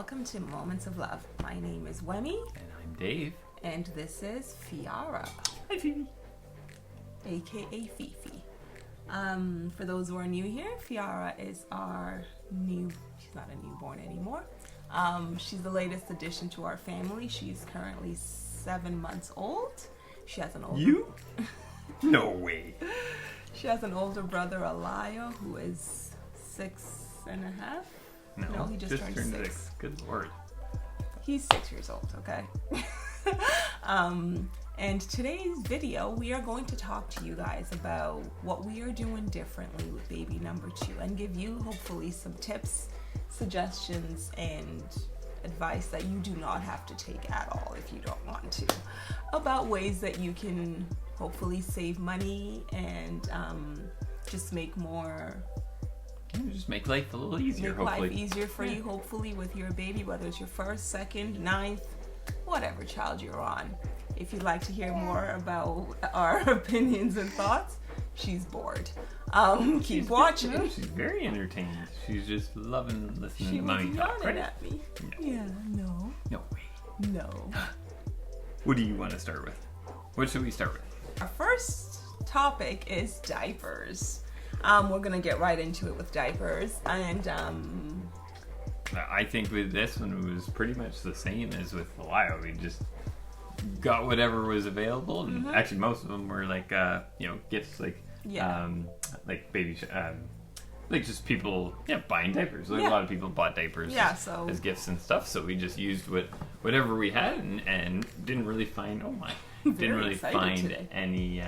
welcome to Moments of Love. My name is Wemi. And I'm Dave. And this is Fiara. Hi, Fifi. AKA Fifi. For those who are new here, Fiara is she's not a newborn anymore. She's the latest addition to our family. She's currently 7 months old. She has an older... You? No way. She has an older brother, Alaya, who is 6.5. No, he just turned 6. Good lord. He's 6 years old, okay? And today's video, we are going to talk to you guys about what we are doing differently with baby number 2 and give you hopefully some tips, suggestions, and advice that you do not have to take at all if you don't want to, about ways that you can hopefully save money and just make life a little easier, hopefully. Life easier for you, hopefully, with your baby, whether it's your first, second, ninth, whatever child you're on. If you'd like to hear more about our opinions and thoughts, she's bored. Keep watching. No, she's very entertained. She's just loving listening to mommy talk, right? At me. Yeah, no. No way. No. What do you want to start with? What should we start with? Our first topic is diapers. We're gonna get right into it with diapers, and I think with this one it was pretty much the same as with Lyle. We just got whatever was available, and actually most of them were like gifts, like baby, like just people buying diapers. Like a lot of people bought diapers as gifts and stuff. So we just used whatever we had, and didn't really find any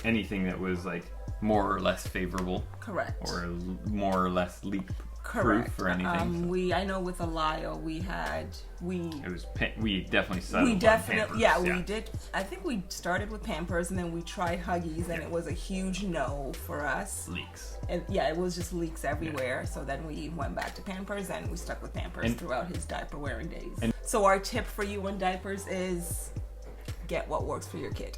anything that was like more or less favorable. Correct. Or more or less leak proof or anything. I know with Alio we definitely settled on Pampers. We did. I think we started with Pampers and then we tried Huggies and it was a huge no for us. Leaks. And it was just leaks everywhere. Yeah. So then we went back to Pampers and we stuck with Pampers throughout his diaper wearing days. So our tip for you on diapers is get what works for your kid.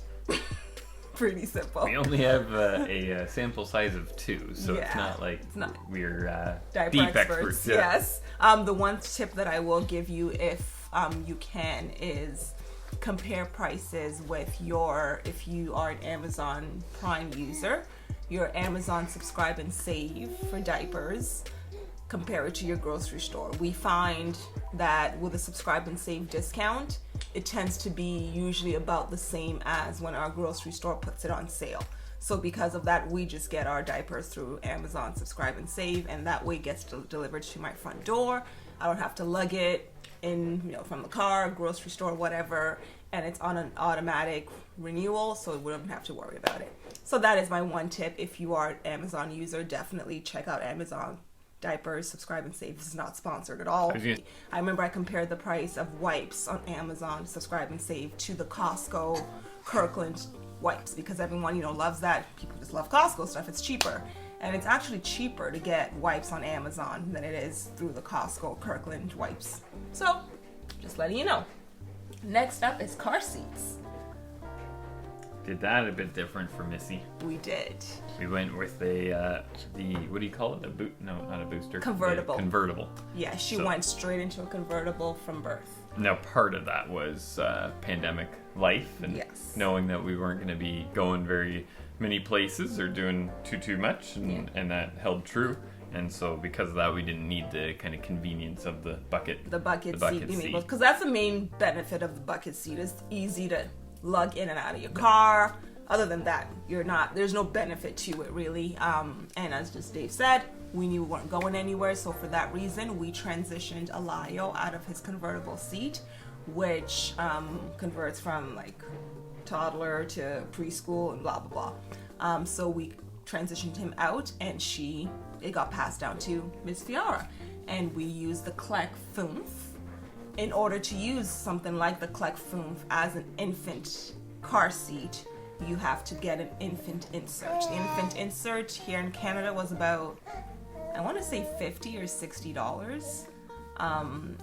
Pretty simple. We only have a sample size of 2, so it's not like we're deep experts. Yes. The one tip that I will give you, if you can, is compare prices with if you are an Amazon Prime user, your Amazon Subscribe and Save for diapers, compare it to your grocery store. We find that with a Subscribe and Save discount, it tends to be usually about the same as when our grocery store puts it on sale. So because of that, we just get our diapers through Amazon Subscribe and Save, and that way it gets delivered to my front door. I don't have to lug it in, from the car, grocery store, whatever, and it's on an automatic renewal, so we don't have to worry about it. So that is my one tip. If you are an Amazon user, definitely check out Amazon Diapers, Subscribe and Save. This is not sponsored at all. I remember I compared the price of wipes on Amazon Subscribe and Save to the Costco Kirkland wipes, because everyone loves that. People just love Costco stuff. It's cheaper, and it's actually cheaper to get wipes on Amazon than it is through the Costco Kirkland wipes. So just letting you know. Next up is car seats. Did that a bit different for Missy. We did. We went with the what do you call it? No, not a booster. Convertible. Convertible. Yeah, she went straight into a convertible from birth. Now, part of that was pandemic life and knowing that we weren't going to be going very many places or doing too much, and that held true. And so because of that, we didn't need the kind of convenience of the bucket. The bucket seat. Because that's the main benefit of the bucket seat. It's easy to lug in and out of your car. Other than that, there's no benefit to it really. And as just Dave said, we knew we weren't going anywhere, so for that reason we transitioned Alayo out of his convertible seat, which converts from like toddler to preschool and blah blah blah. So we transitioned him out, and it got passed down to Miss Fiara, and we used the Kleck Fünf. In order to use something like the Kleck Fünf as an infant car seat, you have to get an infant insert. The infant insert here in Canada was about, I want to say $50 or $60.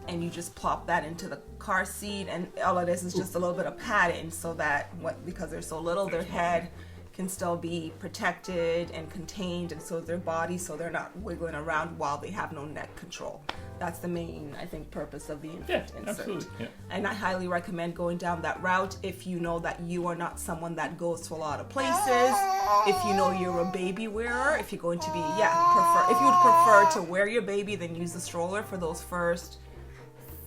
And you just plop that into the car seat, and all of this is just a little bit of padding so that, because they're so little, their head can still be protected and contained, and so is their body, so they're not wiggling around while they have no neck control. That's the main, I think, purpose of the infant insert. Absolutely. Yeah. And I highly recommend going down that route if you know that you are not someone that goes to a lot of places. If you know you're a baby wearer, if you're going to be, if you would prefer to wear your baby, then use the stroller for those first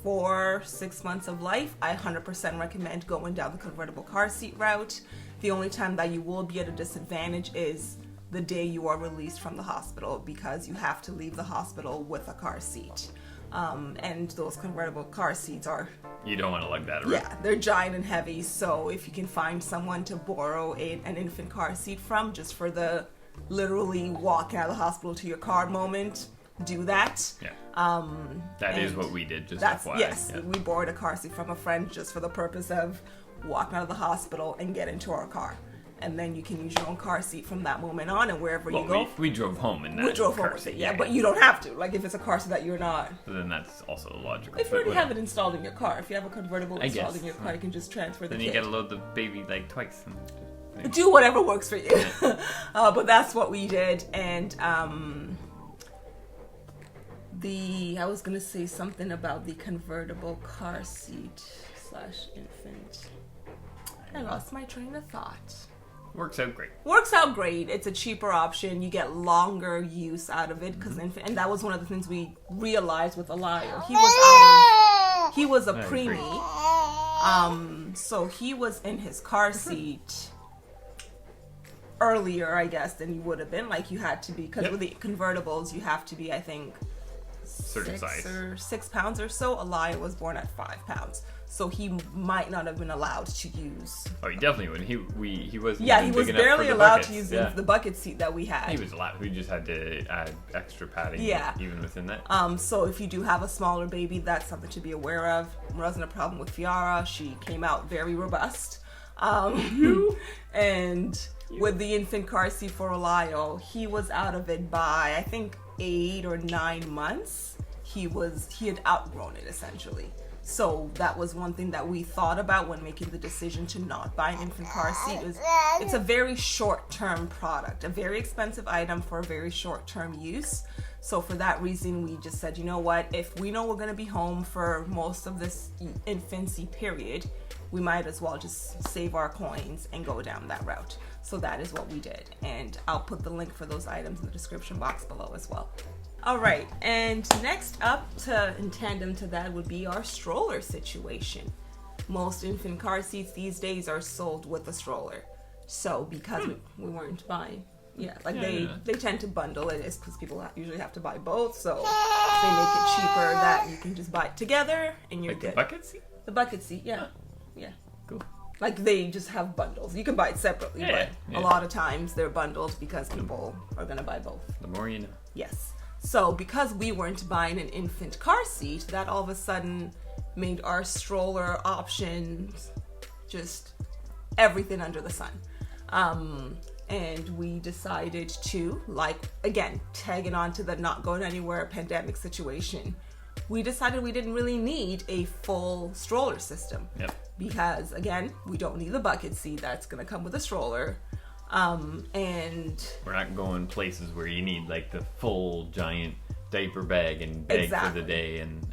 4-6 months of life. I 100% recommend going down the convertible car seat route. The only time that you will be at a disadvantage is the day you are released from the hospital, because you have to leave the hospital with a car seat. And those convertible car seats are... You don't want to lug that around. Yeah, they're giant and heavy, so if you can find someone to borrow an infant car seat from, just for the literally walking out of the hospital to your car moment, do that. Yeah. That is what we did, just FYI. Yes, we borrowed a car seat from a friend just for the purpose of walking out of the hospital and get into our car. And then you can use your own car seat from that moment on, and wherever you go. We drove home in that. We drove home with it, but you don't have to. Like, if it's a car seat that you're not. Then that's also logical. If you already have it installed in your car, if you have a convertible installed in your car, you can just transfer the kid. Then you gotta load the baby like twice. And do whatever works for you. But that's what we did, and I was gonna say something about the convertible car seat / infant. I lost my train of thought. Works out great. Works out great. It's a cheaper option. You get longer use out of it because and that was one of the things we realized with Elias. He was a preemie. So he was in his car seat earlier, I guess, than you would have been. Like, you had to be, because with the convertibles, you have to be, I think, certain size. 6 pounds or so. Elias was born at 5 pounds. So he might not have been allowed to use. Oh, he definitely wouldn't. He wasn't. Yeah, he was barely allowed to use the bucket seat that we had. He was allowed. We just had to add extra padding. Even within that. So if you do have a smaller baby, that's something to be aware of. There wasn't a problem with Fiara. She came out very robust. And with the infant car seat for Elias, he was out of it by, I think, 8 or 9 months. He had outgrown it essentially. So that was one thing that we thought about when making the decision to not buy an infant car seat. It's a very short-term product, a very expensive item for a very short-term use. So for that reason, we just said, you know what, if we know we're going to be home for most of this infancy period, we might as well just save our coins and go down that route. So that is what we did. And I'll put the link for those items in the description box below as well. All right, and next up, in tandem to that, would be our stroller situation. Most infant car seats these days are sold with a stroller. So because we weren't buying, they tend to bundle it. It's because people usually have to buy both, so they make it cheaper that you can just buy it together and you're good. The bucket seat? The bucket seat, yeah. Cool. Like, they just have bundles. You can buy it separately, but a lot of times they're bundled because people are going to buy both. The more you know. Yes. So because we weren't buying an infant car seat, that all of a sudden made our stroller options just everything under the sun. And we decided to, again, tagging on to the not going anywhere pandemic situation, we decided we didn't really need a full stroller system. Yep. Because, again, we don't need the bucket seat that's going to come with a stroller. And we're not going places where you need the full giant diaper bag and bag for the day and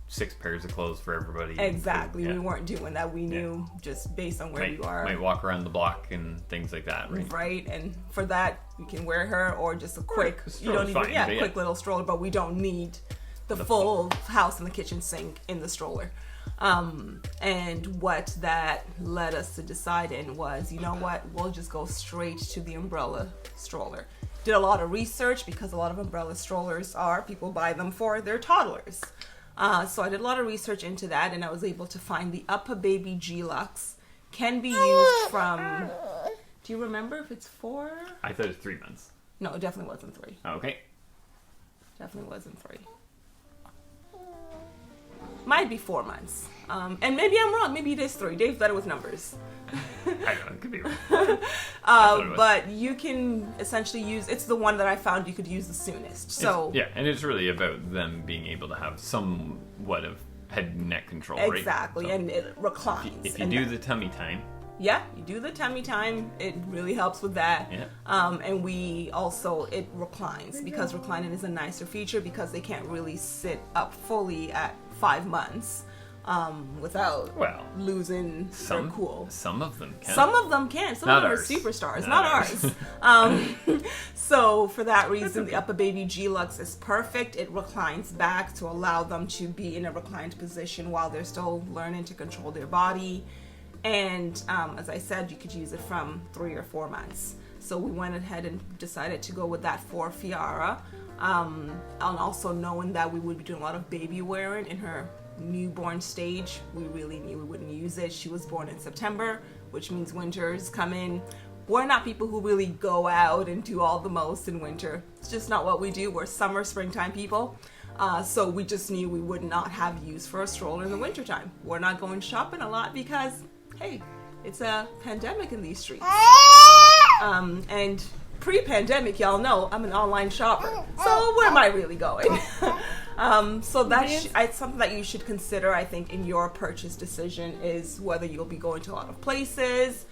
6 pairs of clothes for everybody. Exactly. We weren't doing that. We knew just based on where we are. Might walk around the block and things like that, right? Right. And for that, you can wear her or just a quick, quick little stroller, but we don't need the full house and the kitchen sink in the stroller. And what that led us to deciding was, you know what, we'll just go straight to the umbrella stroller. Did a lot of research because a lot of umbrella strollers people buy them for their toddlers. So I did a lot of research into that, and I was able to find the Upper Baby G-Lux can be used from, do you remember if it's 4? I thought it was 3 months. No, it definitely wasn't 3. Okay. Definitely wasn't 3. Might be 4 months. And maybe I'm wrong. Maybe it is 3. Dave's better with numbers. I don't know. It could be wrong. But you can essentially use... It's the one that I found you could use the soonest. So and it's really about them being able to have somewhat of head and neck control, right? Exactly, and it reclines. If you do the tummy time, Yeah, you do the tummy time. It really helps with that. Yeah. And it reclines, because reclining is a nicer feature, because they can't really sit up fully at 5 months without losing their cool. Some of them can. Some of them can. Some Not of them ours. are superstars. Not ours. So for that reason, the Upper Baby G-Lux is perfect. It reclines back to allow them to be in a reclined position while they're still learning to control their body. And as I said, you could use it from 3 or 4 months. So we went ahead and decided to go with that for Fiara. And also knowing that we would be doing a lot of baby wearing in her newborn stage, we really knew we wouldn't use it. She was born in September, which means winter's coming. We're not people who really go out and do all the most in winter. It's just not what we do. We're summer, springtime people. So we just knew we would not have use for a stroller in the wintertime. We're not going shopping a lot because, hey, it's a pandemic in these streets. And pre-pandemic, y'all know I'm an online shopper. So where am I really going? So that's something that you should consider, I think, in your purchase decision, is whether you'll be going to a lot of places,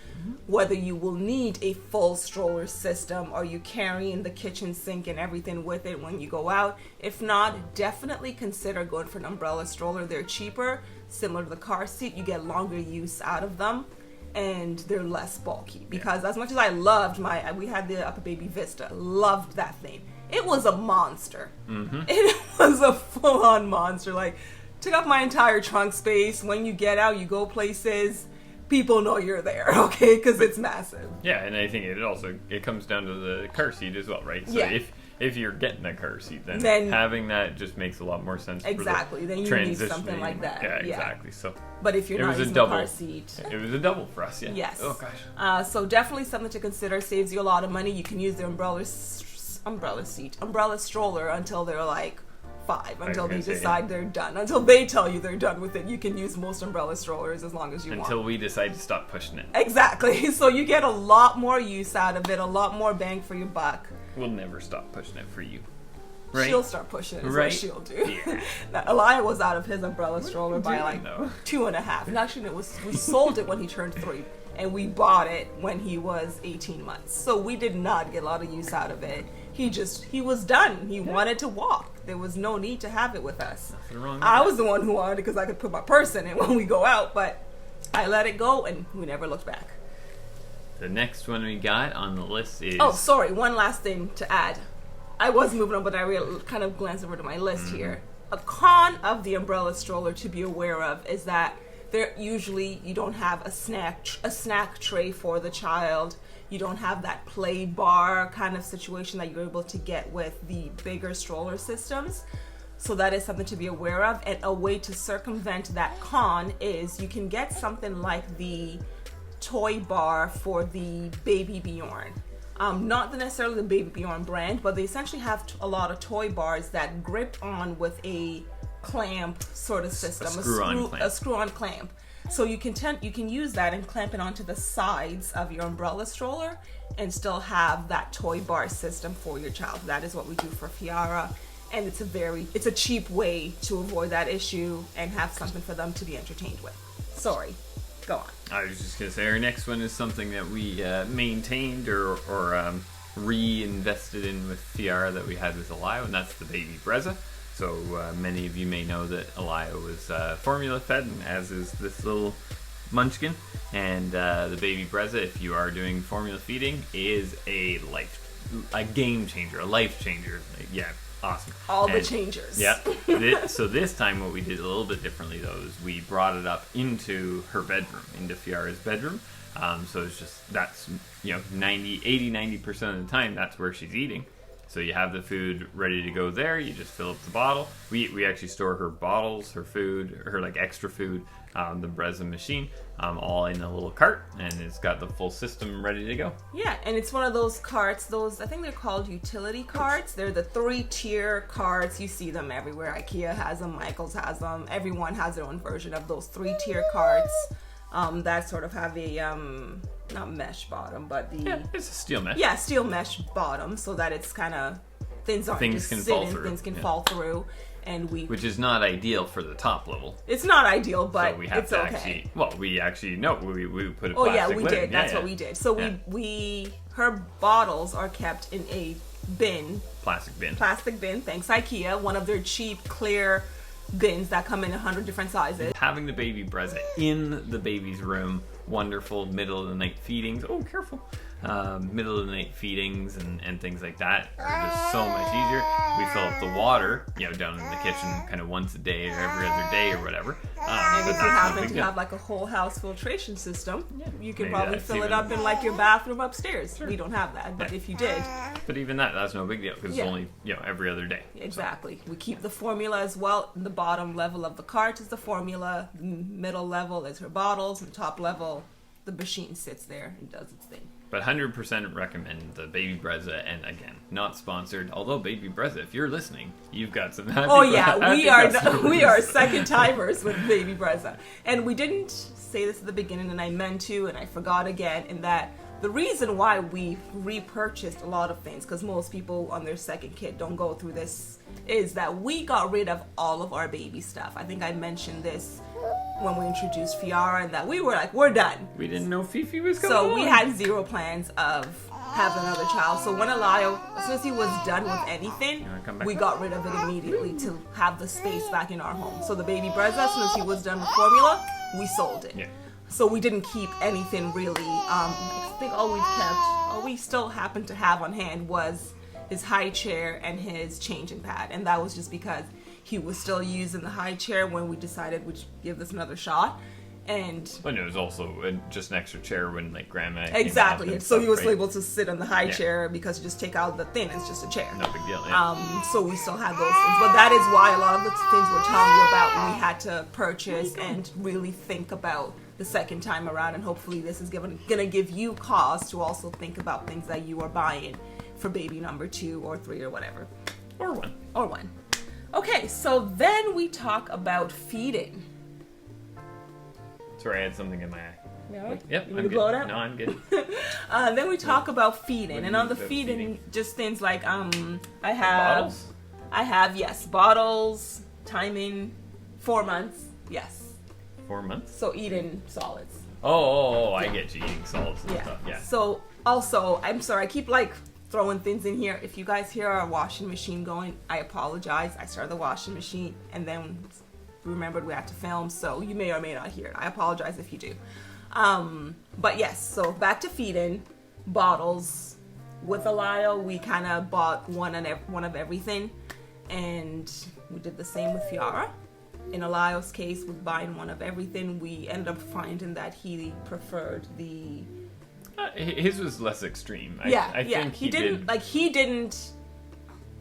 whether you will need a full stroller system, or you carrying the kitchen sink and everything with it when you go out. If not, definitely consider going for an umbrella stroller. They're cheaper, similar to the car seat. You get longer use out of them, and they're less bulky. Because as much as I loved we had the Upper Baby Vista, loved that thing. It was a monster. It was a full-on monster. Like, took up my entire trunk space. When you get out, you go places, people know you're there, okay? Because it's massive. Yeah, and I think it comes down to the car seat as well, right? So if you're getting a car seat, then having that just makes a lot more sense. Exactly. Then you need something like that. Yeah, exactly. So, but if you're not using a car seat, it was a double for us. Yeah. Yes. Oh gosh. So definitely something to consider. Saves you a lot of money. You can use the umbrella stroller until they're like 5, until they decide they're done, until they tell you they're done with it. You can use most umbrella strollers as long as you want. Until we decide to stop pushing it. Exactly. So you get a lot more use out of it, a lot more bang for your buck. We'll never stop pushing it for you. Right? She'll start pushing it, is what she'll do. Yeah. Now, Elia was out of his umbrella stroller by like 2.5. And actually, we sold it when he turned 3. And we bought it when he was 18 months. So we did not get a lot of use out of it. He was done. He wanted to walk. There was no need to have it with us. Nothing wrong with I was the one who wanted it because I could put my purse in it when we go out, but I let it go and we never looked back. The next one we got on the list is... Oh, sorry. One last thing to add. I was moving on, but I kind of glanced over to my list here. A con of the umbrella stroller to be aware of is that you don't have a snack tray for the child. You don't have that play bar kind of situation that you're able to get with the bigger stroller systems. So that is something to be aware of. And a way to circumvent that con is you can get something like the toy bar for the Babybjorn. Not necessarily the Babybjorn brand, but they essentially have a lot of toy bars that grip on with a clamp sort of system, a screw-on clamp. So you can use that and clamp it onto the sides of your umbrella stroller and still have that toy bar system for your child. That is what we do for Fiara, and it's a cheap way to avoid that issue and have something for them to be entertained with. Sorry, go on. I was just gonna say our next one is something that we maintained or reinvested in with Fiara that we had with Elia, and that's the Baby Brezza. So many of you may know that Elia was formula fed, and as is this little munchkin. And the Baby Brezza, if you are doing formula feeding, is a game changer, a life changer. Yeah, awesome. The changers. Yeah. So this time what we did a little bit differently, though, is we brought it up into her bedroom, into Fiara's bedroom. So it's just, that's, 90% of the time, that's where she's eating. So you have the food ready to go there. You just fill up the bottle. We actually store her bottles, her food, her extra food, the Brezza machine, all in a little cart, and it's got the full system ready to go. Yeah, and it's one of those carts. I think they're called utility carts. They're the 3-tier carts. You see them everywhere. IKEA has them. Michaels has them. Everyone has their own version of those 3-tier carts. That sort of have a not mesh bottom, but it's a steel mesh. Yeah, steel mesh bottom, so that it's kind of things can fall through. and which is not ideal for the top level. It's not ideal, but So we have it's to okay. we put a plastic Oh yeah, we lid. did. That's Yeah. what we did. So her bottles are kept in a bin, Plastic bin. Thanks IKEA, one of their cheap clear bins that come in 100 different sizes. Having the Baby Brezza in the baby's room, wonderful middle of the night feedings. Oh, careful. Middle of the night feedings and things like that are just so much easier. We fill up the water, down in the kitchen kind of once a day or every other day or whatever. And but if you that's no happen big to deal. have like a whole house filtration system, you can maybe probably that's fill it even- up in like your bathroom upstairs. We don't have that, but if you did, But even that's no big deal because Yeah. it's only every other day. exactly. We keep the formula as well. The bottom level of the cart is the formula. The middle level is her bottles. And the top level, the machine sits there and does its thing. But 100% recommend the Baby Brezza, and again, not sponsored. Although Baby Brezza, if you're listening, you've got some. Oh yeah, we are second timers with Baby Brezza, and we didn't say this at the beginning, and I meant to, and I forgot again. In that the reason why we repurchased a lot of things, because most people on their second kid don't go through this, is that we got rid of all of our baby stuff. I think I mentioned this when we introduced Fiara, and that we were like, we're done. We didn't know Fifi was coming. So we had zero plans of having another child. So when Elias, as soon as he was done with anything, wanna come back? we got rid of it immediately to have the space back in our home. So the Baby Brezza, as soon as he was done with formula, we sold it. Yeah. So we didn't keep anything really. I think all we still happened to have on hand was his high chair and his changing pad. And that was just because he was still using the high chair when we decided we'd give this another shot. And But it was also just an extra chair when Grandma. came exactly. up and So he stuff, was right? able to sit on the high Yeah. chair because you just take out the thing, it's just a chair. No big deal. Yeah. So we still had those things. But that is why a lot of the things we're telling you about, we had to purchase and really think about the second time around. And hopefully this is going to give you cause to also think about things that you are buying for baby number 2 or 3 or whatever. Or one. Or 1. Okay, so then we talk about feeding. Sorry, I had something in my eye. Yeah. Yep. You I'm need to good. blow it out? No, I'm good. Then we talk about feeding, What do and you on the mean about feeding, feeding? just things like Bottles? I have yes, bottles, timing, 4 months, yes. 4 months? So eating solids. Oh, I get you eating solids and stuff. Yeah. So also, I'm sorry, I keep throwing things in here. If you guys hear our washing machine going, I apologize. I started the washing machine and then remembered we had to film, so you may or may not hear it. I apologize if you do. But yes, so back to feeding, bottles. With Elia, we kind of bought one of everything, and we did the same with Fiara. In Elia's case, with buying one of everything, we ended up finding that he preferred the His was less extreme. I think he didn't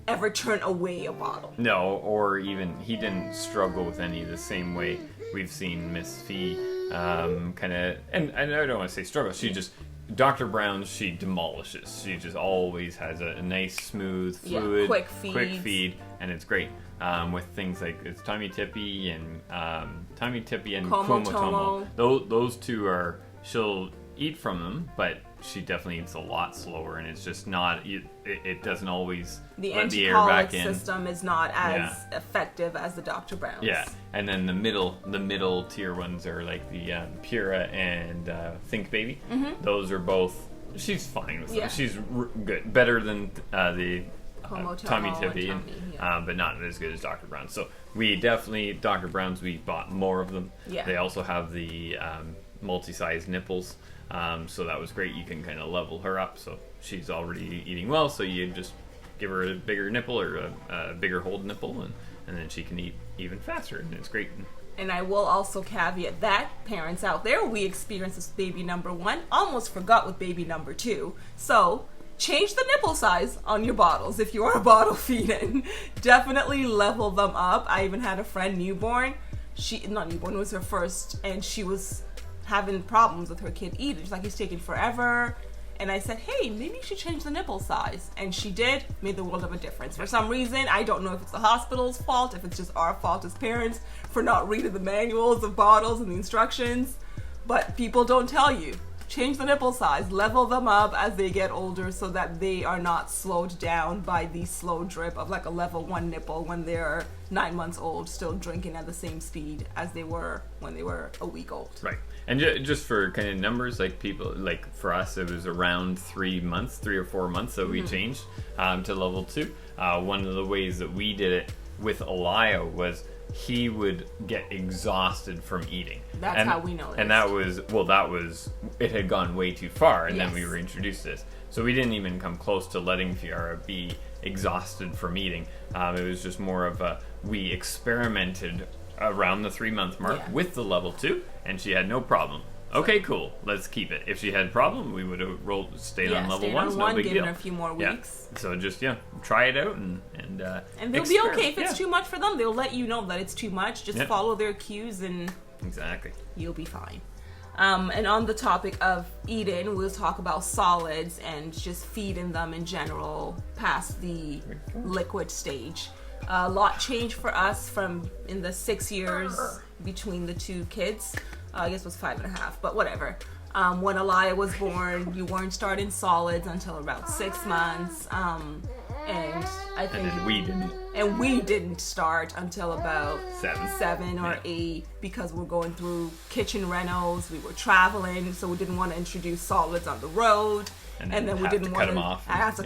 ever turn away a bottle. No, or even he didn't struggle with any the same way we've seen Miss Fee kind of, and I don't want to say struggle. She just Dr. Brown's, she demolishes. She just always has a nice, smooth, fluid, quick feed, and it's great. With things like it's Tommy Tippy and Komotomo. Those two are, she'll eat from them, but she definitely eats a lot slower, and it's just not. It doesn't always let the air back in. System is not as effective as the Dr. Brown's. Yeah, and then the middle tier ones are like the Pura and Think Baby. Mm-hmm. Those are both. She's fine with them. Yeah. She's good, better than the Tommy Tippy, and Tommy, but not as good as Dr. Brown's. So we definitely Dr. Brown's. We bought more of them. Yeah. They also have the multi-size nipples. So that was great. You can kind of level her up. So she's already eating well. So you just give her a bigger nipple or a bigger hold nipple, and then she can eat even faster, and it's great. And I will also caveat that, parents out there, we experienced this baby number 1, almost forgot with baby number 2. So change the nipple size on your bottles if you are bottle feeding. Definitely level them up. I even had a friend newborn. It was her first, and she was having problems with her kid eating. She's like, he's taking forever. And I said, hey, maybe you should change the nipple size. And she did, made the world of a difference. For some reason, I don't know if it's the hospital's fault, if it's just our fault as parents for not reading the manuals of bottles and the instructions. But people don't tell you. change the nipple size, level them up as they get older so that they are not slowed down by the slow drip of like a level 1 nipple when they're 9 months old, still drinking at the same speed as they were when they were a week old. Right. And just for kind of numbers, like people, like for us, it was around 3 or 4 months that we changed to level 2. One of the ways that we did it with Elia was he would get exhausted from eating. That's how we know this. And that was, it had gone way too far, and then we Yes. were introduced to this. So we didn't even come close to letting Fiara be exhausted from eating. It was just more of we experimented around the 3-month mark with the level 2, and she had no problem. Okay, cool. Let's keep it. If she had a problem, we would have stayed on level 1. No big give deal. her a few more weeks. So just try it out and they'll be okay if it's too much for them. They'll let you know that it's too much. Just follow their cues and exactly. You'll be fine. And on the topic of eating, we'll talk about solids and just feeding them in general past the liquid stage. A lot changed for us from in the 6 years between the two kids. I guess it was 5.5, but whatever. When Elia was born, you weren't starting solids until about 6 months. And I think we didn't start until about 7 or 8 because we're going through kitchen renos. We were traveling, so we didn't want to introduce solids on the road. And then we didn't want to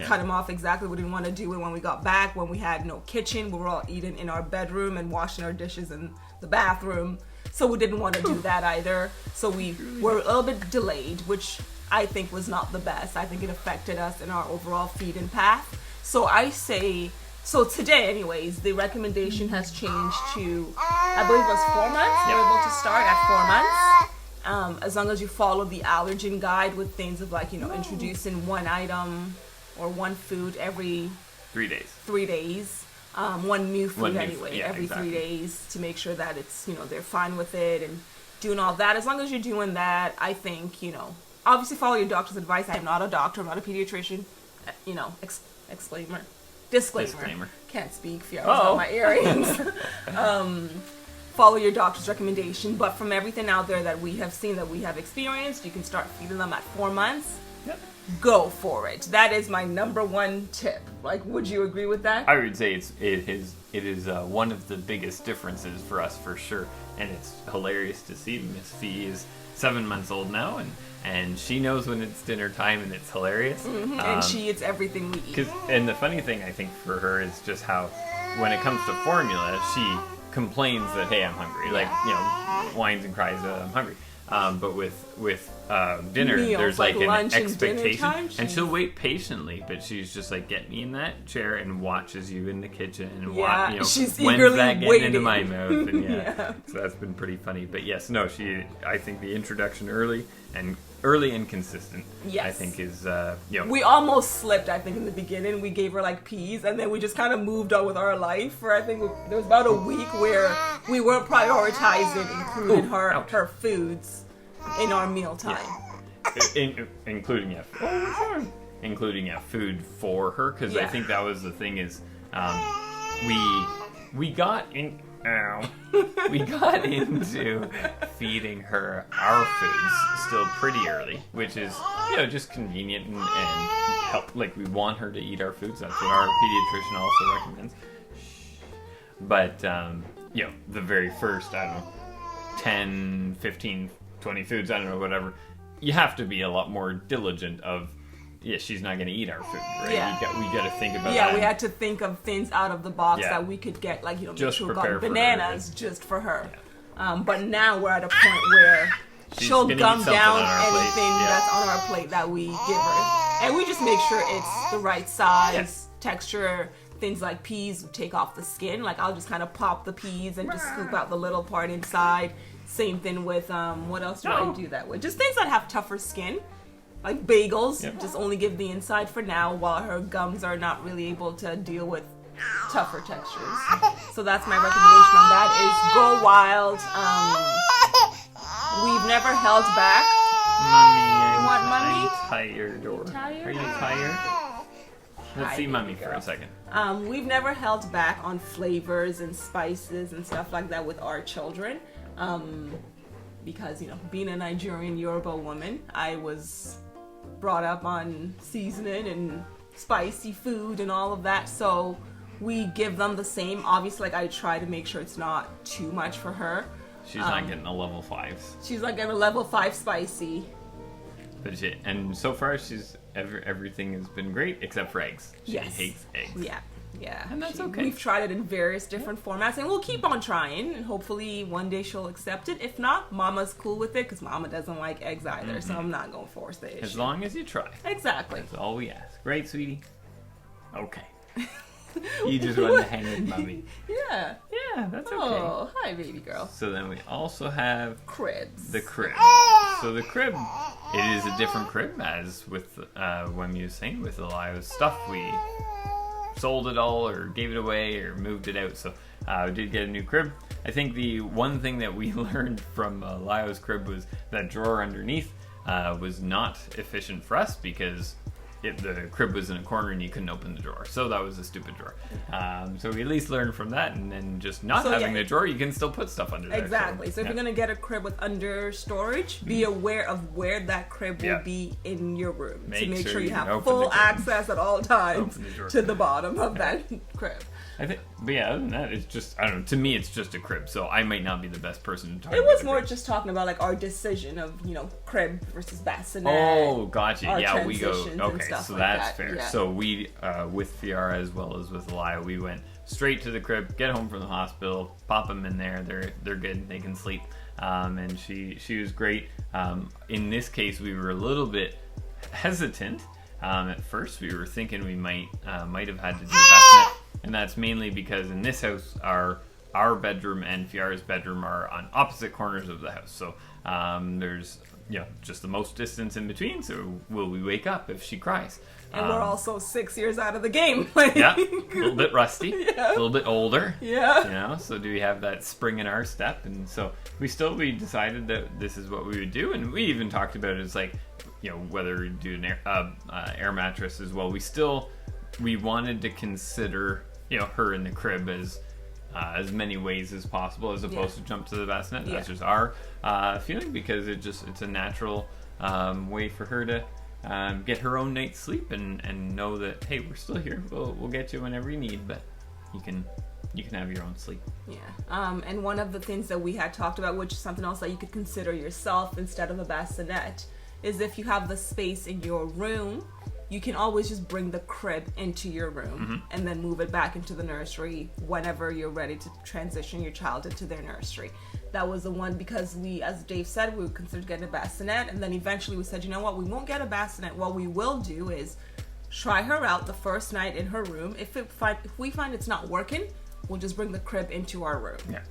cut them off. Exactly. We didn't want to do it when we got back, when we had no kitchen. We were all eating in our bedroom and washing our dishes in the bathroom. So we didn't want to do that either. So we were a little bit delayed, which I think was not the best. I think it affected us in our overall feeding path. So I say, today anyways, the recommendation has changed to, I believe it was 4 months. We're able to start at 4 months. As long as you follow the allergen guide with things of like, introducing one item or one food every 3 days. 3 days. One new food every exactly. 3 days to make sure that it's, they're fine with it and doing all that. As long as you're doing that, I think, obviously follow your doctor's advice. I am not a doctor. I'm not a pediatrician. Disclaimer. Can't speak. Fiara's got my earrings. Follow your doctor's recommendation. But from everything out there that we have seen, that we have experienced, you can start feeding them at 4 months. Yep. Go for it. That is my number one tip. Like, would you agree with that? I would say it is one of the biggest differences for us for sure, and it's hilarious to see. Miss Fee is 7 months old now, and she knows when it's dinner time, and it's hilarious. Mm-hmm. And she eats everything we eat. And the funny thing I think for her is just how, when it comes to formula, she complains that, hey, I'm hungry, whines and cries that I'm hungry. But with dinner, Meals, there's like an expectation, and she'll wait patiently. But she's just like, get me in that chair and watches you in the kitchen and she's when's eagerly that getting waiting into my mouth? And so that's been pretty funny. But yes, no, I think the introduction early and consistent, I think is We almost slipped. I think in the beginning we gave her like peas, and then we just kind of moved on with our life. For I think there was about a week where we weren't prioritizing including her foods in our mealtime. Including food for her, because I think that was the thing is we got into feeding her our foods still pretty early, which is just convenient and help. Like, we want her to eat our foods. That's what our pediatrician also recommends. But the very first, I don't know, 10, 15, 20 foods, I don't know, whatever, you have to be a lot more diligent of, she's not going to eat our food, right? Yeah. We got to think about that. Yeah, we had to think of things out of the box that we could get, like, just we prepare got for bananas her. just for her. Yeah. But now we're at a point where she'll gum down anything that's on our plate that we give her. And we just make sure it's the right size, texture. Things like peas, we take off the skin. Like, I'll just kind of pop the peas and just scoop out the little part inside. Same thing with, what else do I do that with? Just things that have tougher skin. Like bagels, just only give the inside for now while her gums are not really able to deal with tougher textures. So that's my recommendation on that is go wild. We've never held back. I'm tired. Are you tired? Let's see Mummy for a second. We've never held back on flavors and spices and stuff like that with our children. because, you know, being a Nigerian Yoruba woman, I was brought up on seasoning and spicy food and all of that. So we give them the same. Obviously, like, I try to make sure it's not too much for her. She's not getting a level 5s. She's not getting a level 5 spicy. But and so far, everything has been great except for eggs. She hates eggs. Yeah. And that's okay. We've tried it in various different formats, and we'll keep on trying, and hopefully one day she'll accept it. If not, Mama's cool with it, because Mama doesn't like eggs either, so I'm not going to force the issue. As long as you try. Exactly. That's all we ask. Right, sweetie? Okay. You just want to hang with Mommy. Yeah, that's okay. Oh, hi, baby girl. So then we also have Cribs. the crib. So the crib, it is a different crib, as with when you was saying with Elia's stuff. We sold it all or gave it away or moved it out. So we did get a new crib. I think the one thing that we learned from Elia's crib was that drawer underneath was not efficient for us, because the crib was in a corner and you couldn't open the drawer. So that was a stupid drawer. So we at least learned from that, and then just not having the drawer, you can still put stuff under there. Exactly. So if you're going to get a crib with under storage, be aware of where that crib will be in your room, to make sure you have full access at all times to the bottom of that crib. I think, but yeah, other than that, it's just, I don't know, to me it's just a crib, so I might not be the best person to talk about. It was more just talking about, like, our decision of, you know, crib versus bassinet. Oh, gotcha. Yeah, we go, okay, so like that's that. fair. Yeah. So we, with Fiara as well as with Elia, we went straight to the crib, get home from the hospital, pop them in there, they're good, they can sleep. And she was great. In this case, we were a little bit hesitant. At first, we were thinking we might have had to do a bassinet. And that's mainly because in this house, our bedroom and Fiara's bedroom are on opposite corners of the house. So there's just the most distance in between. So will we wake up if she cries? And we're also 6 years out of the game. Yeah, a little bit rusty, a little bit older. Yeah. So do we have that spring in our step? And so we decided that this is what we would do. And we even talked about it as, like, whether we do an air mattress as well. We wanted to consider her in the crib as many ways as possible, as opposed to jump to the bassinet. That's just our feeling, because it's a natural way for her to get her own night's sleep and know that, hey, we're still here. We'll get you whenever you need, but you can have your own sleep. Yeah. And one of the things that we had talked about, which is something else that you could consider yourself instead of a bassinet, is if you have the space in your room, you can always just bring the crib into your room and then move it back into the nursery whenever you're ready to transition your child into their nursery. That was the one, because we, as Dave said, we considered getting a bassinet, and then eventually we said, you know what, we won't get a bassinet. What we will do is try her out the first night in her room. If we find it's not working, we'll just bring the crib into our room. Yeah.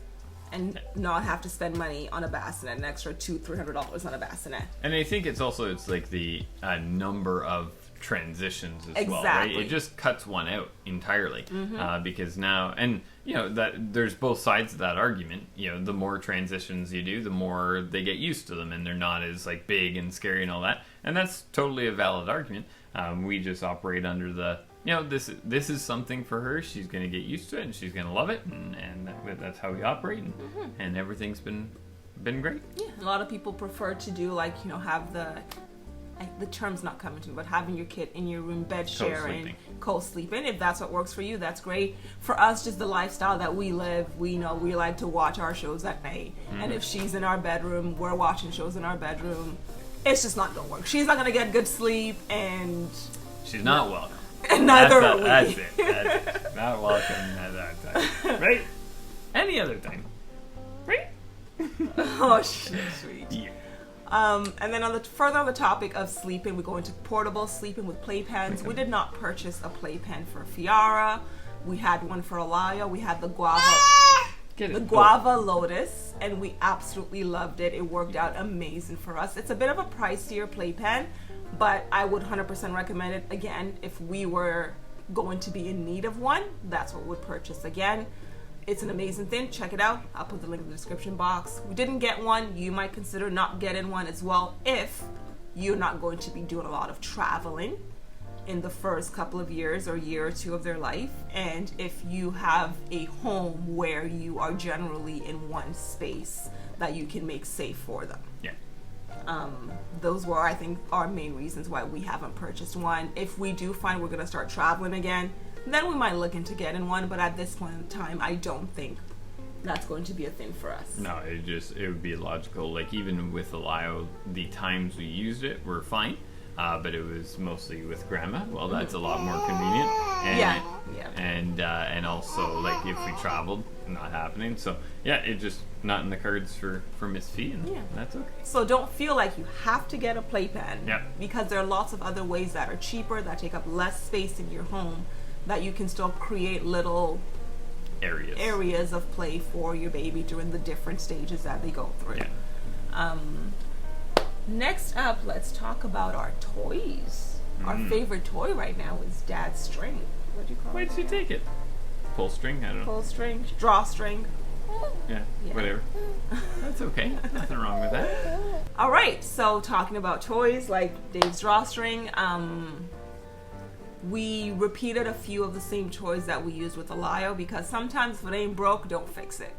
And not have to spend money on a bassinet, an extra $200-$300 on a bassinet. And I think it's like the number of transitions as well, right? It just cuts one out entirely, because now, and that there's both sides of that argument. The more transitions you do, the more they get used to them, and they're not as, like, big and scary and all that. And that's totally a valid argument. We just operate under the this is something for her. She's going to get used to it, and she's going to love it, and that's how we operate, and everything's been great. Yeah, a lot of people prefer to do, like, have the term's not coming to me, but having your kid in your room, bed sharing, co-sleeping. If that's what works for you, that's great. For us, just the lifestyle that we live, we know we like to watch our shows at night, and if she's in our bedroom, we're watching shows in our bedroom. It's just not going to work. She's not going to get good sleep, and she's not welcome. And neither are we. That's it. Not welcome at that time. Right? Any other time. Right? Oh, sweet. Yeah. And then further on the topic of sleeping, we go into portable sleeping with playpens. We did not purchase a playpen for Fiara. We had one for Elia. We had the guava lotus, and we absolutely loved it. It worked out amazing for us. It's a bit of a pricier playpen, but I would 100% recommend it. Again, if we were going to be in need of one, that's what we would purchase. Again, it's an amazing thing. Check it out. I'll put the link in the description box. We didn't get one. You might consider not getting one as well if you're not going to be doing a lot of traveling in the first couple of years or year or two of their life, and if you have a home where you are generally in one space that you can make safe for them. Yeah. Those were, I think, our main reasons why we haven't purchased one. If we do find we're going to start traveling again, then we might look into getting one, but at this point in time, I don't think that's going to be a thing for us. No, it would be illogical. Like, even with the Lio, the times we used it were fine, but it was mostly with grandma. Well, that's a lot more convenient. And, and also, like, if we traveled, not happening. So, yeah, it just not in the cards for Miss Fee, and that's okay. So don't feel like you have to get a playpen. Yeah. Because there are lots of other ways that are cheaper, that take up less space in your home, that you can still create little areas of play for your baby during the different stages that they go through. Yeah. Next up, let's talk about our toys. Our favorite toy right now is Dad's string. What do you call it? Why did you take it? Pull string? I don't know. Pull string, drawstring. Yeah, whatever. That's okay. Nothing wrong with that. All right, so talking about toys like Dave's drawstring, we repeated a few of the same toys that we used with the Lio, because sometimes if it ain't broke, don't fix it.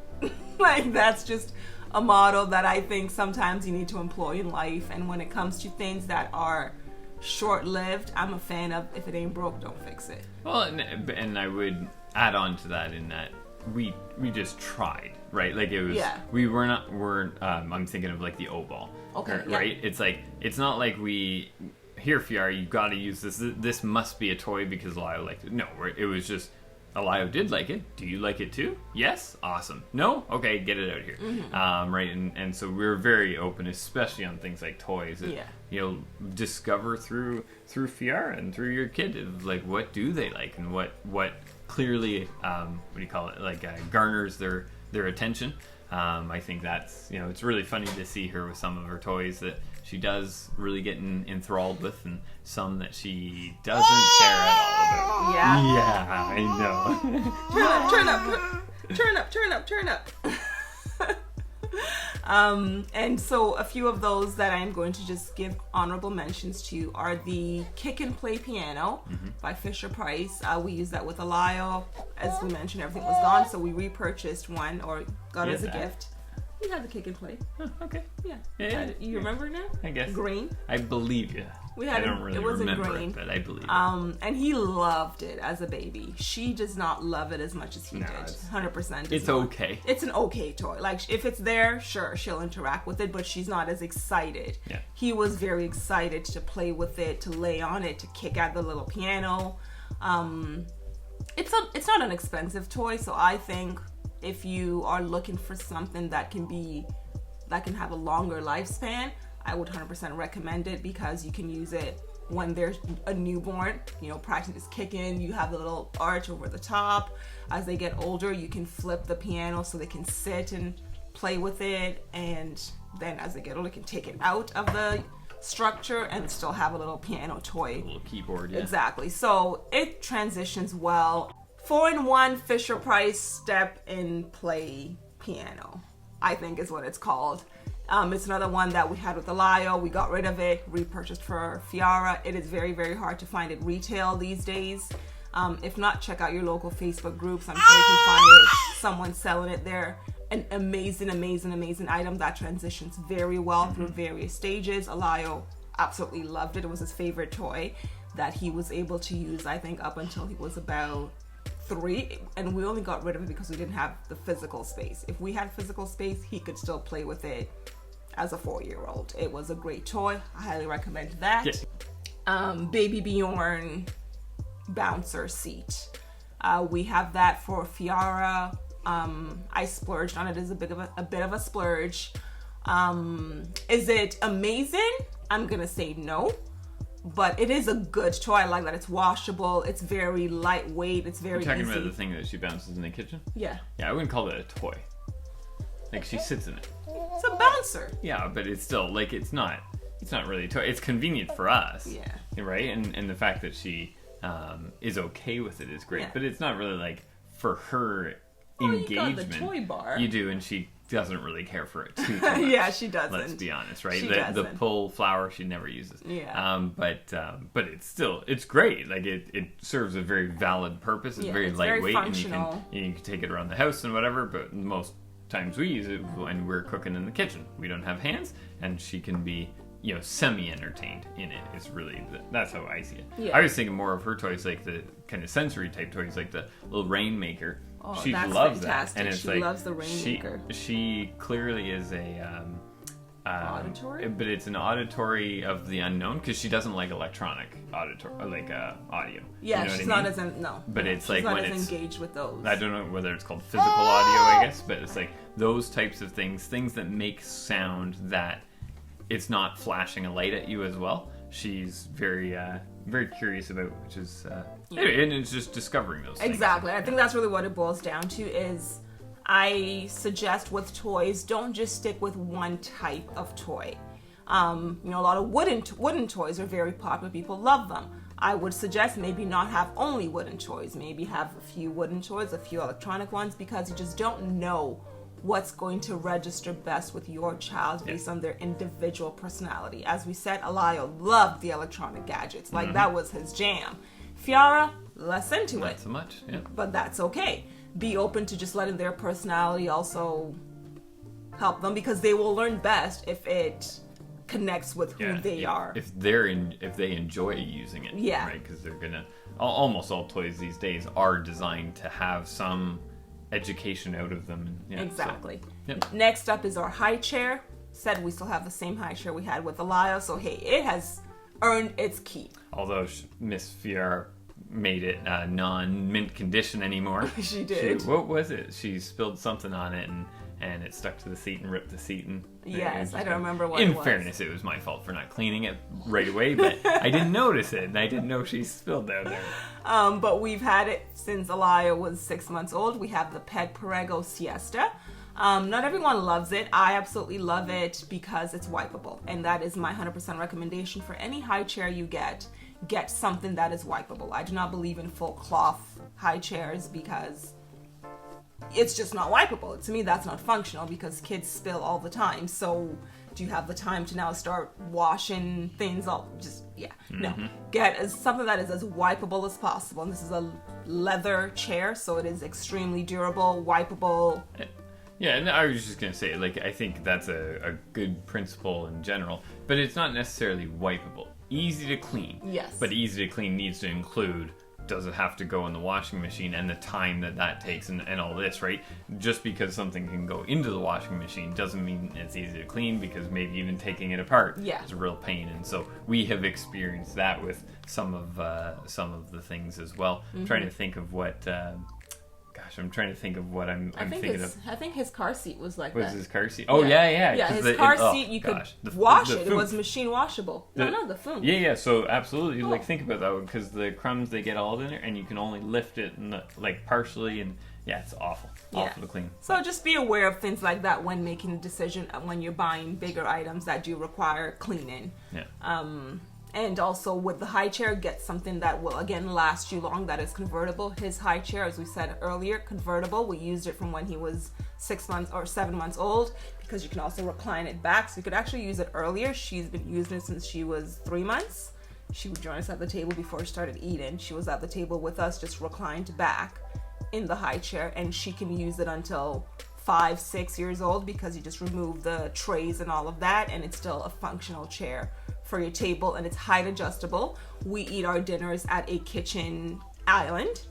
Like, that's just a motto that I think sometimes you need to employ in life. And when it comes to things that are short-lived, I'm a fan of, if it ain't broke, don't fix it. Well, and I would add on to that in that we just tried, right? Like, it was, we weren't, I'm thinking of like the O-ball. Okay. Right? It's like, it's not like here, Fiara, you got to use this. This must be a toy because Lio liked it. No, it was just, Lio did like it. Do you like it too? Yes? Awesome. No? Okay, get it out here. Right? And so we're very open, especially on things like toys. That, you'll discover through Fiara and through your kid, of like, what do they like, and what clearly, garners their attention. I think that's, it's really funny to see her with some of her toys that she does really get enthralled with, and some that she doesn't care at all about. Yeah, I know. Turn up. And so a few of those that I'm going to just give honorable mentions to are the Kick and Play piano by Fisher Price. We used that with a Lio. As we mentioned, everything was gone, so we repurchased one, or got it as a gift. We had the Kick and Play. Oh, okay. Yeah. You remember now? I guess. Green. I believe you. I don't really remember green. It, but I believe it. And he loved it as a baby. She does not love it as much as he did. 100%. It's okay. It's an okay toy. Like, if it's there, sure, she'll interact with it, but she's not as excited. Yeah. He was very excited to play with it, to lay on it, to kick at the little piano. It's not an expensive toy, so I think if you are looking for something that can have a longer lifespan, I would 100% recommend it, because you can use it when there's a newborn, practicing just kicking. You have the little arch over the top. As they get older, you can flip the piano so they can sit and play with it, and then as they get older, you can take it out of the structure and still have a little piano toy. A little keyboard, yeah. Exactly. So it transitions well. 4-in-1 Fisher Price Step and Play piano, I think is what it's called. It's another one that we had with the Lio. We got rid of it, repurchased for Fiara. It is very, very hard to find it retail these days. If not, check out your local Facebook groups. I'm sure you can find someone selling it there. An amazing item that transitions very well through various stages. Lio absolutely loved it. It was his favorite toy that he was able to use, I think, up until he was about 3, and we only got rid of it because we didn't have the physical space. If we had physical space, he could still play with it as a 4-year-old. It was a great toy. I highly recommend that. Yes. Babybjorn bouncer seat. We have that for Fiara. I splurged on it. It's a bit of a splurge. Is it amazing? I'm gonna say no. But it is a good toy. I like that it's washable. It's very lightweight. It's very easy. You're talking about the thing that she bounces in the kitchen? Yeah. Yeah, I wouldn't call it a toy. Like, she sits in it. It's a bouncer. Yeah, but it's still, like, it's not really a toy. It's convenient for us. Yeah. Right? And the fact that she is okay with it is great. Yeah. But it's not really, like, for her engagement. You got the toy bar. You do, and she doesn't really care for it too much. Yeah, she doesn't. Let's be honest, right? She The pull flower she never uses. Yeah. But it's great. Like, it serves a very valid purpose. It's very lightweight, very functional. and you can take it around the house and whatever. But most times we use it when we're cooking in the kitchen. We don't have hands, and she can be, semi-entertained in it. It's really, that's how I see it. Yeah. I was thinking more of her toys, like the kind of sensory type toys, like the little rainmaker. Oh, She that's loves fantastic. that. And it's She like, loves the rainmaker. She clearly is a... auditory? But it's an auditory of the unknown, because she doesn't like electronic audio. Yeah, she's not as But it's she's like not when as it's engaged with those. I don't know whether it's called physical audio, I guess, but it's like those types of things that make sound that it's not flashing a light at you as well. She's very very curious about, which is and it's just discovering those things. Exactly. I think that's really what it boils down to is I suggest with toys, don't just stick with one type of toy. A lot of wooden toys are very popular. People love them. I would suggest maybe not have only wooden toys. Maybe have a few wooden toys, a few electronic ones, because you just don't know what's going to register best with your child based on their individual personality. As we said, Alio loved the electronic gadgets. Like, that was his jam. Fiara, less into it. Not so much, yeah. But that's okay. Be open to just letting their personality also help them, because they will learn best if it connects with who they are. If they enjoy using it, Yeah. right? Because they're gonna. Almost all toys these days are designed to have some education out of them. Exactly. So, yep. Next up is our high chair. Said we still have the same high chair we had with Alio, so hey, it has earned its keep. Although Miss Fiara made it non-mint condition anymore. She did. What was it? She spilled something on it and it stuck to the seat and ripped the seat. And Yes, I don't remember what it was. In fairness, it was my fault for not cleaning it right away, but I didn't notice it, and I didn't know she spilled down there. But we've had it since Alio was 6 months old. We have the Perego Siesta. Not everyone loves it. I absolutely love it because it's wipeable, and that is my 100% recommendation for any high chair you get. Get something that is wipeable. I do not believe in full cloth high chairs because it's just not wipeable. To me, that's not functional because kids spill all the time. So do you have the time to now start washing things all? No. Get something that is as wipeable as possible. And this is a leather chair, so it is extremely durable, wipeable. Yeah, and I was just going to say, I think that's a good principle in general, but it's not necessarily wipeable. Easy to clean. Yes. But easy to clean needs to include, does it have to go in the washing machine and the time that takes and all this, right? Just because something can go into the washing machine doesn't mean it's easy to clean, because maybe even taking it apart is a real pain. And so we have experienced that with some of the things as well. I'm trying to think of what... I'm trying to think of what I'm thinking of. I think his car seat was like that. Was his car seat? Oh, yeah. Yeah, his car seat, you could wash it. It was machine washable. The foam. Yeah, so absolutely. Think about that one, because the crumbs, they get all in there, and you can only lift it partially, and it's awful. Awful to clean. So just be aware of things like that when making a decision, when you're buying bigger items that do require cleaning. Yeah. And also with the high chair, get something that will, again, last you long, that is convertible. His high chair, as we said earlier, convertible. We used it from when he was 6 months or 7 months old, because you can also recline it back. So you could actually use it earlier. She's been using it since she was 3 months. She would join us at the table before she started eating. She was at the table with us, just reclined back in the high chair, and she can use it until 5, 6 years old, because you just remove the trays and all of that, and it's still a functional chair for your table, and it's height adjustable. We eat our dinners at a kitchen island,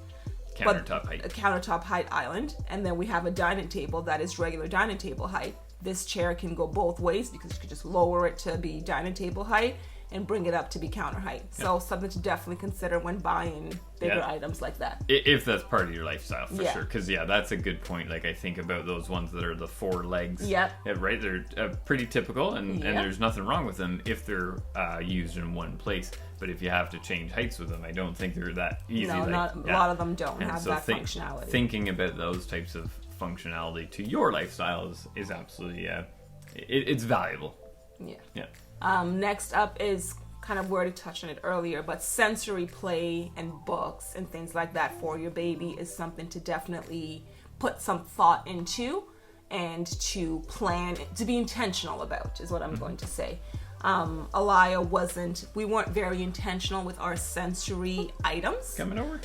a countertop height island, and then we have a dining table that is regular dining table height. This chair can go both ways, because you could just lower it to be dining table height and bring it up to be counter height. So something to definitely consider when buying bigger items like that. If that's part of your lifestyle, for sure. Because, that's a good point. I think about those ones that are the 4 legs. Yep. Right? They're pretty typical, and there's nothing wrong with them if they're used in one place. But if you have to change heights with them, I don't think they're that easy. No, a lot of them don't have that functionality. Thinking about those types of functionality to your lifestyle is absolutely, it's valuable. Yeah. Next up is kind of where to touch on it earlier, but sensory play and books and things like that for your baby is something to definitely put some thought into and to plan, to be intentional about, is what I'm going to say. Alio we weren't very intentional with our sensory items. Coming over?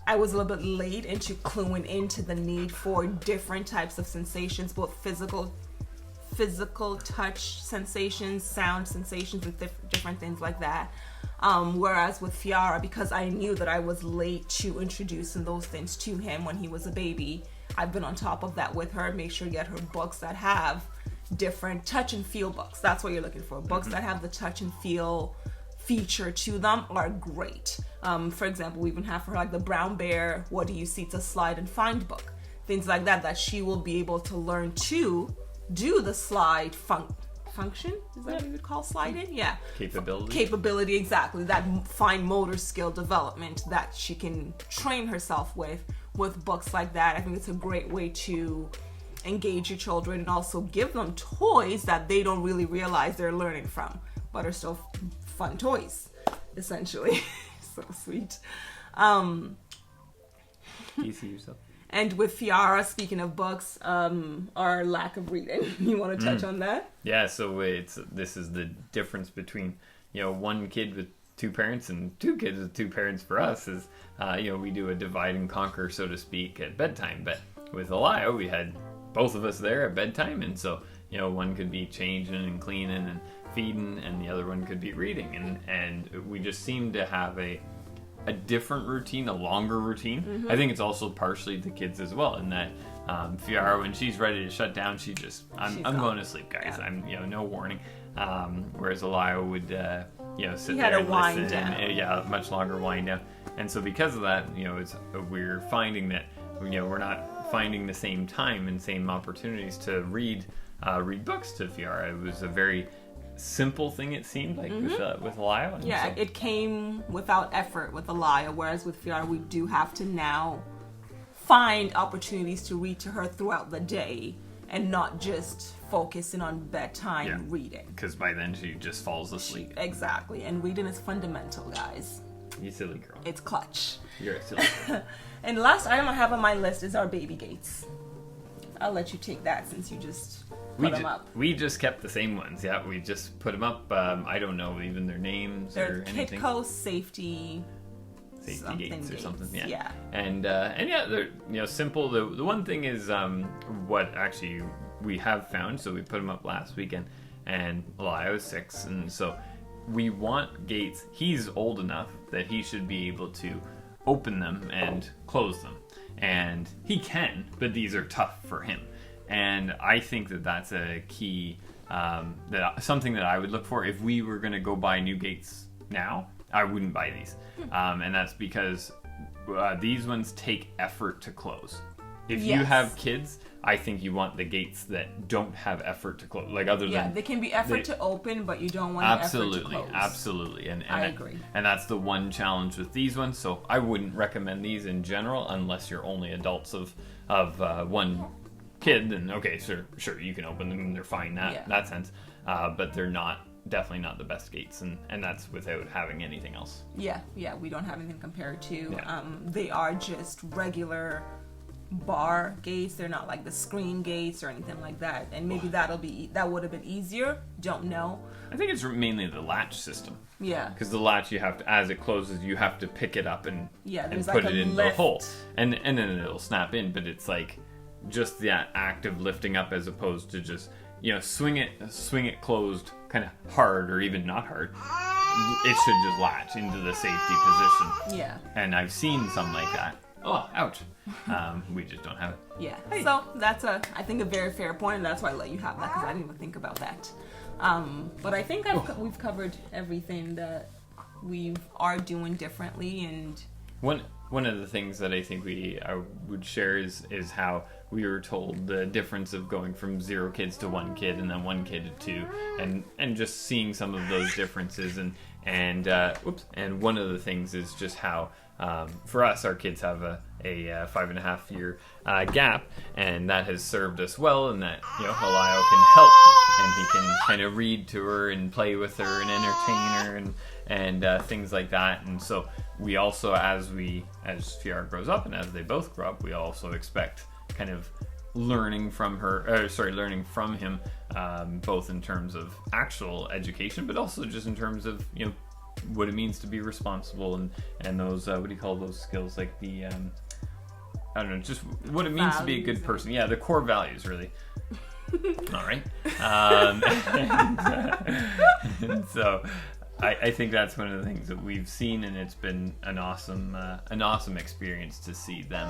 I was a little bit late into cluing into the need for different types of sensations, both physical touch sensations, sound sensations, and different things like that. Whereas with Fiara, because I knew that I was late to introducing those things to him when he was a baby, I've been on top of that with her, make sure you get her books that have different touch and feel books. That's what you're looking for. Books that have the touch and feel feature to them are great. For example, we even have for her like the Brown Bear, What Do You See? It's a slide and find book. Things like that she will be able to learn to do the slide function. Is that what you would call sliding? Yeah. Capability, exactly. That fine motor skill development that she can train herself with books like that. I think it's a great way to engage your children and also give them toys that they don't really realize they're learning from, but are still fun toys, essentially. So sweet. You see yourself? And with Fiara, speaking of books, our lack of reading. You want to touch on that? Yeah, so this is the difference between, one kid with two parents and two kids with two parents for us is, we do a divide and conquer, so to speak, at bedtime. But with Elia, we had both of us there at bedtime, and so, one could be changing and cleaning and feeding, and the other one could be reading. And we just seemed to have a different routine, a longer routine. Mm-hmm. I think it's also partially the kids as well, in that Fiara, when she's ready to shut down, I'm going to sleep, guys. Yeah. I'm no warning. Whereas Elia would sit there and listen. And, much longer wind down. And so because of that, we're finding that we're not finding the same time and same opportunities to read books to Fiara. It was a very simple thing, it seemed like, with Elia. Yeah, it came without effort with Elia, whereas with Fiara we do have to now find opportunities to read to her throughout the day and not just focusing on bedtime reading. Because by then she just falls asleep. Exactly, and reading is fundamental, guys. You silly girl. It's clutch. You're a silly girl. And the last item I have on my list is our baby gates. I'll let you take that since you just put them up. We just kept the same ones. Yeah, we just put them up. I don't know even their names or anything. They're Kitco safety gates or something. Yeah. And they're simple. The one thing is what actually we have found. So we put them up last weekend, and Elia was 6, and so we want gates. He's old enough that he should be able to open them and close them, and he can, but these are tough for him. And I think that that's a key, something that I would look for if we were going to go buy new gates now. I wouldn't buy these, and that's because these ones take effort to close. If you have kids, I think you want the gates that don't have effort to close. Like they can be effort to open, but you don't want effort to close. Absolutely, and I agree. And that's the one challenge with these ones. So I wouldn't recommend these in general unless you're only adults of one kid. Then okay, sure, you can open them and they're fine in that sense. But they're definitely not the best gates, and that's without having anything else. Yeah, we don't have anything compared to. They are just regular bar gates. They're not like the screen gates or anything like that, and maybe that would have been easier. Don't know. I think it's mainly the latch system. Yeah, because the latch, you have to, as it closes, you have to pick it up and put it in the hole, and then it'll snap in. But it's like just that act of lifting up as opposed to just swing it closed kind of hard or even not hard. It should just latch into the safety position. Yeah, and I've seen some like that. Oh, ouch. We just don't have it. Yeah. Hey. So that's I think a very fair point, and that's why I let you have that, because I didn't even think about that. But I think we've covered everything that we are doing differently, and one of the things that I think I would share is how we were told the difference of going from 0 kids to 1 kid and then 1 kid to 2, and just seeing some of those differences, and one of the things is just how for us, our kids have a 5.5 year gap, and that has served us well, and that Elia can help, and he can kind of read to her and play with her and entertain her and things like that. And so we also, as Fiara grows up and as they both grow up, we also expect kind of learning from him, both in terms of actual education, but also just in terms of what it means to be responsible, and those what do you call those skills, like the I don't know, just what it means to be a good person. Yeah, the core values, really. All right. And so I think that's one of the things that we've seen, and it's been an awesome experience to see them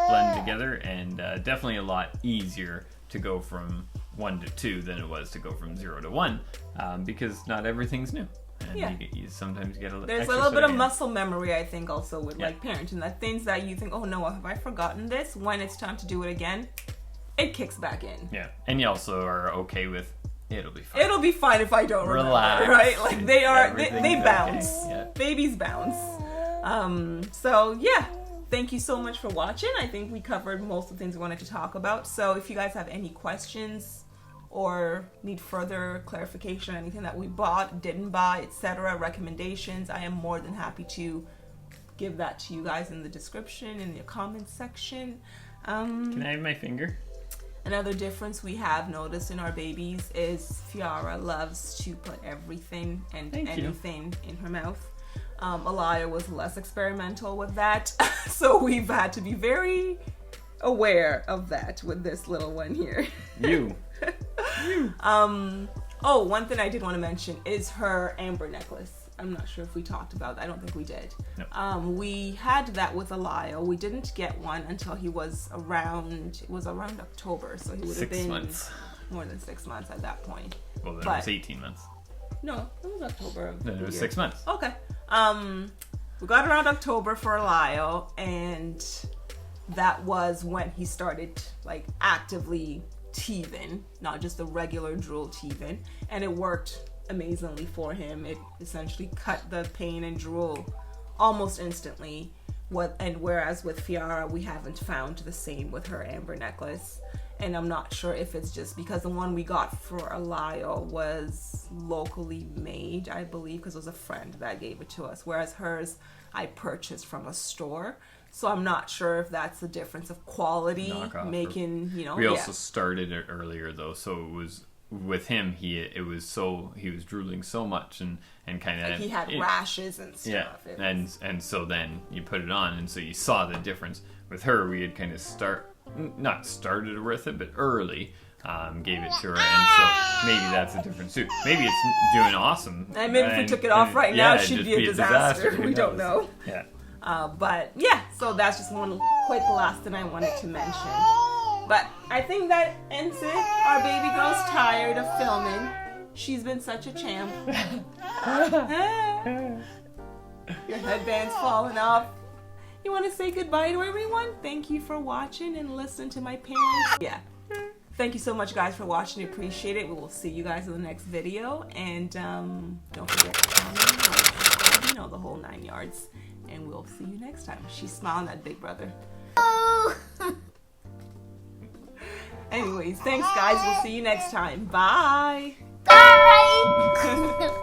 blend together, and definitely a lot easier to go from 1 to 2 than it was to go from 0 to 1, because not everything's new. And you sometimes get there's a little bit of muscle memory, I think, also with like parenting. That things that you think, oh no, have I forgotten this? When it's time to do it again, it kicks back in. Yeah, and you also are okay with it'll be fine. It'll be fine if I don't relax, remember, right? Like they bounce. Okay. Yeah. Babies bounce. So yeah. Thank you so much for watching. I think we covered most of the things we wanted to talk about. So if you guys have any questions or need further clarification on anything that we bought, didn't buy, etc., recommendations, I am more than happy to give that to you guys in the description, in the comments section. Can I have my finger? Another difference we have noticed in our babies is Fiara loves to put everything and anything in her mouth. Alaya was less experimental with that, so we've had to be very aware of that with this little one here. Oh, one thing I did want to mention is her amber necklace. I'm not sure if we talked about that. I don't think we did. No. We had that with Alaya. We didn't get one until he was around October, so he would have been 6 months. More than 6 months at that point. Well, then it was 18 months. No, it was October. Then it was 6 months. Okay. We got around October for Alaya, and that was when he started like actively teething, not just a regular drool teething, and it worked amazingly for him. It essentially cut the pain and drool almost instantly. Whereas with Fiara, we haven't found the same with her amber necklace, and I'm not sure if it's just because the one we got for Alaya was locally made, I believe, because it was a friend that gave it to us, whereas hers I purchased from a store. So I'm not sure if that's the difference of quality, making, you know. We also started it earlier though, so it was with him. He was drooling so much and kind of, like he had rashes and stuff. Yeah, and so then you put it on, and so you saw the difference. With her, we had kind of not started with it, but early. Gave it to her, and so maybe that's a difference too. Maybe it's doing awesome. And maybe if we took it off right now, it should be a disaster. We don't know. Yeah. But yeah, so that's just one quick last thing I wanted to mention. But I think that ends it. Our baby girl's tired of filming. She's been such a champ. Your headband's falling off. You want to say goodbye to everyone? Thank you for watching and listening to my parents. Yeah. Thank you so much, guys, for watching. Appreciate it. We will see you guys in the next video. And don't forget to comment, you know, the whole 9 yards. And we'll see you next time. She's smiling at Big Brother. Oh. Anyways, thanks, guys. We'll see you next time. Bye. Bye.